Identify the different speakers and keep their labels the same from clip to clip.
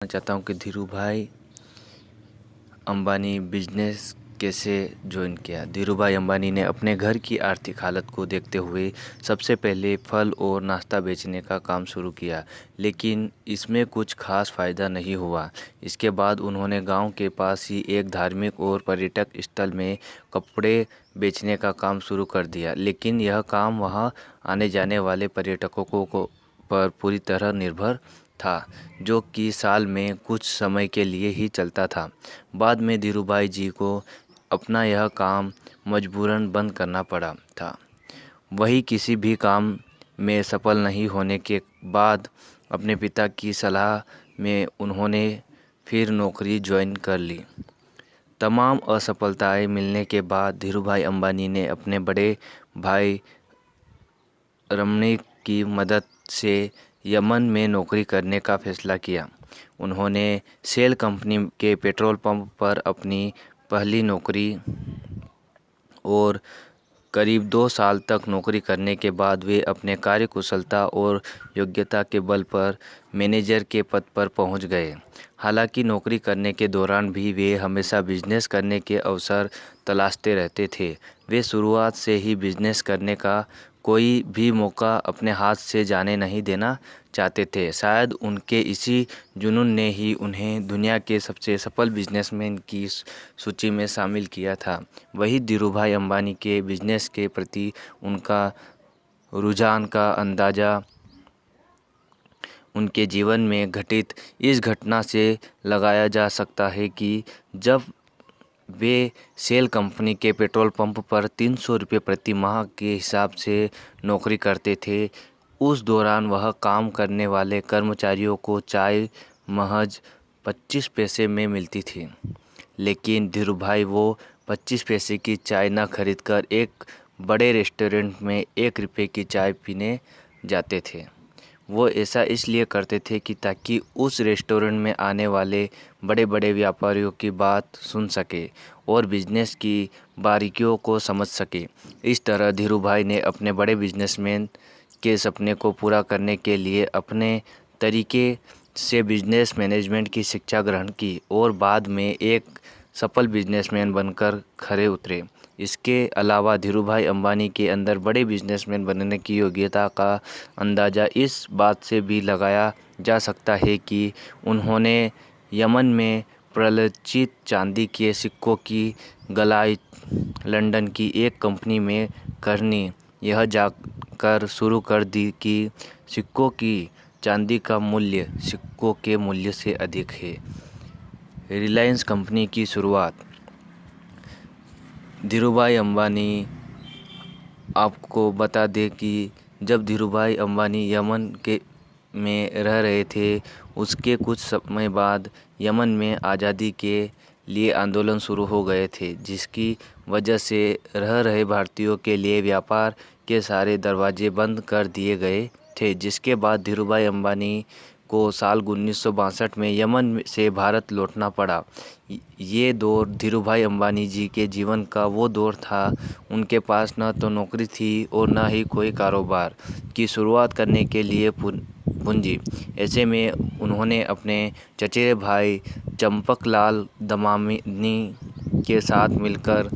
Speaker 1: चाहता हूँ कि धीरूभाई अंबानी बिजनेस कैसे ज्वाइन किया। धीरूभाई अंबानी ने अपने घर की आर्थिक हालत को देखते हुए सबसे पहले फल और नाश्ता बेचने का काम शुरू किया, लेकिन इसमें कुछ खास फायदा नहीं हुआ। इसके बाद उन्होंने गांव के पास ही एक धार्मिक और पर्यटक स्थल में कपड़े बेचने का काम शुरू कर दिया, लेकिन यह काम वहां आने जाने वाले पर्यटकों पर पूरी तरह निर्भर था, जो कि साल में कुछ समय के लिए ही चलता था। बाद में धीरूभाई जी को अपना यह काम मजबूरन बंद करना पड़ा था। वही किसी भी काम में सफल नहीं होने के बाद अपने पिता की सलाह में उन्होंने फिर नौकरी ज्वाइन कर ली। तमाम असफलताएं मिलने के बाद धीरूभाई अंबानी ने अपने बड़े भाई रमणीक की मदद से यमन में नौकरी करने का फैसला किया। उन्होंने शेल कंपनी के पेट्रोल पंप पर अपनी पहली नौकरी और करीब 2 साल तक नौकरी करने के बाद वे अपने कार्यकुशलता और योग्यता के बल पर मैनेजर के पद पर पहुंच गए। हालांकि नौकरी करने के दौरान भी वे हमेशा बिजनेस करने के अवसर तलाशते रहते थे। वे शुरुआत से ही बिजनेस करने का कोई भी मौका अपने हाथ से जाने नहीं देना चाहते थे। शायद उनके इसी जुनून ने ही उन्हें दुनिया के सबसे सफल बिजनेसमैन की सूची में शामिल किया था। वहीं धीरूभाई अंबानी के बिजनेस के प्रति उनका रुझान का अंदाज़ा उनके जीवन में घटित इस घटना से लगाया जा सकता है कि जब वे शेल कंपनी के पेट्रोल पंप पर 300 रुपये प्रति माह के हिसाब से नौकरी करते थे। उस दौरान वह काम करने वाले कर्मचारियों को चाय महज 25 पैसे में मिलती थी, लेकिन धीरूभाई वो 25 पैसे की चाय न खरीदकर एक बड़े रेस्टोरेंट में 1 रुपये की चाय पीने जाते थे। वो ऐसा इसलिए करते थे कि ताकि उस रेस्टोरेंट में आने वाले बड़े बड़े व्यापारियों की बात सुन सके और बिजनेस की बारीकियों को समझ सके। इस तरह धीरूभाई ने अपने बड़े बिजनेसमैन के सपने को पूरा करने के लिए अपने तरीके से बिजनेस मैनेजमेंट की शिक्षा ग्रहण की और बाद में एक सफल बिजनेसमैन बनकर खरे उतरे। इसके अलावा धीरूभाई अंबानी के अंदर बड़े बिजनेसमैन बनने की योग्यता का अंदाज़ा इस बात से भी लगाया जा सकता है कि उन्होंने यमन में प्रचलित चांदी के सिक्कों की गलाई लंदन की एक कंपनी में करनी यह जाकर शुरू कर दी कि सिक्कों की चांदी का मूल्य सिक्कों के मूल्य से अधिक है। रिलायंस कंपनी की शुरुआत। धीरूभाई अंबानी, आपको बता दें कि जब धीरूभाई अंबानी यमन में रह रहे थे, उसके कुछ समय बाद यमन में आज़ादी के लिए आंदोलन शुरू हो गए थे, जिसकी वजह से रह रहे भारतीयों के लिए व्यापार के सारे दरवाजे बंद कर दिए गए थे। जिसके बाद धीरूभाई अंबानी को साल 1962 में यमन से भारत लौटना पड़ा। ये दौर धीरूभाई अंबानी जी के जीवन का वो दौर था, उनके पास न तो नौकरी थी और न ही कोई कारोबार की शुरुआत करने के लिए पूंजी। ऐसे में उन्होंने अपने चचेरे भाई चंपकलाल दमानी के साथ मिलकर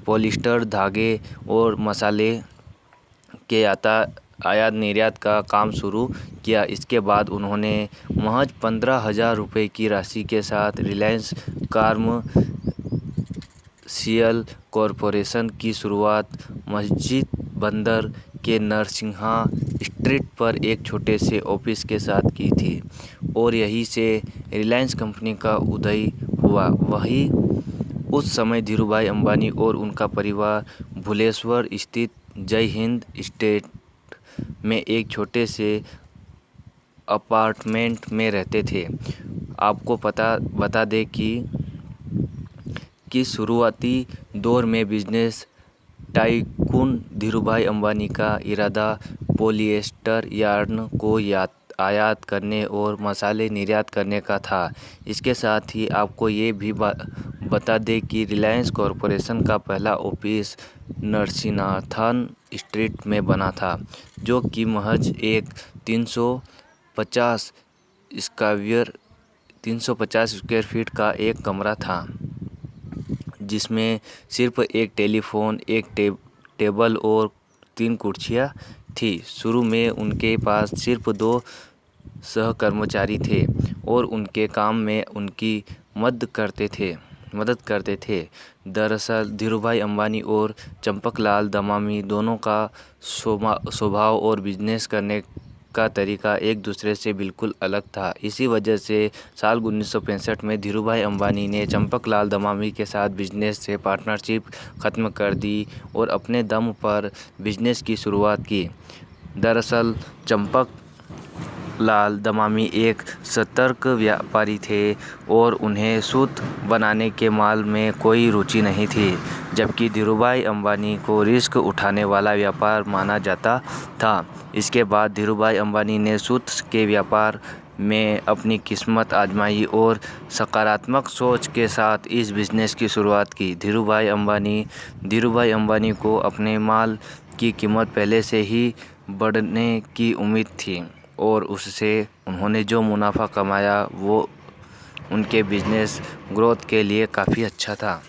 Speaker 1: पॉलिस्टर धागे और मसाले के आयात निर्यात का काम शुरू किया। इसके बाद उन्होंने महज 15,000 रुपये की राशि के साथ रिलायंस कॉमर्शियल कॉरपोरेशन की शुरुआत मस्जिद बंदर के नरसिंहा स्ट्रीट पर एक छोटे से ऑफिस के साथ की थी और यहीं से रिलायंस कंपनी का उदय हुआ। वहीं उस समय धीरूभाई अंबानी और उनका परिवार भुवनेश्वर स्थित जय हिंद एस्टेट में एक छोटे से अपार्टमेंट में रहते थे। आपको बता दें कि शुरुआती दौर में बिजनेस टाइकून धीरूभाई अंबानी का इरादा पॉलिएस्टर यार्न को आयात करने और मसाले निर्यात करने का था। इसके साथ ही आपको ये भी बता दें कि रिलायंस कॉरपोरेशन का पहला ऑफिस नरसिंहाथन स्ट्रीट में बना था, जो कि महज एक 350 स्क्वायर 350 स्क्वायर फीट का एक कमरा था, जिसमें सिर्फ एक टेलीफोन, एक टेबल और 3 कुर्सियाँ थी। शुरू में उनके पास सिर्फ 2 सहकर्मचारी थे और उनके काम में उनकी मदद करते थे। दरअसल धीरूभाई अंबानी और चंपकलाल दमामी दोनों का स्वभाव और बिजनेस करने का तरीका एक दूसरे से बिल्कुल अलग था। इसी वजह से साल 1965 में धीरूभाई अंबानी ने चंपकलाल दमामी के साथ बिजनेस से पार्टनरशिप ख़त्म कर दी और अपने दम पर बिजनेस की शुरुआत की। दरअसल चंपकलाल दमामी एक सतर्क व्यापारी थे और उन्हें सूत बनाने के माल में कोई रुचि नहीं थी, जबकि धीरूभाई अंबानी को रिस्क उठाने वाला व्यापार माना जाता था। इसके बाद धीरूभाई अंबानी ने सूत के व्यापार में अपनी किस्मत आजमाई और सकारात्मक सोच के साथ इस बिजनेस की शुरुआत की। धीरूभाई अंबानी को अपने माल की कीमत पहले से ही बढ़ने की उम्मीद थी और उससे उन्होंने जो मुनाफा कमाया वो उनके बिजनेस ग्रोथ के लिए काफ़ी अच्छा था।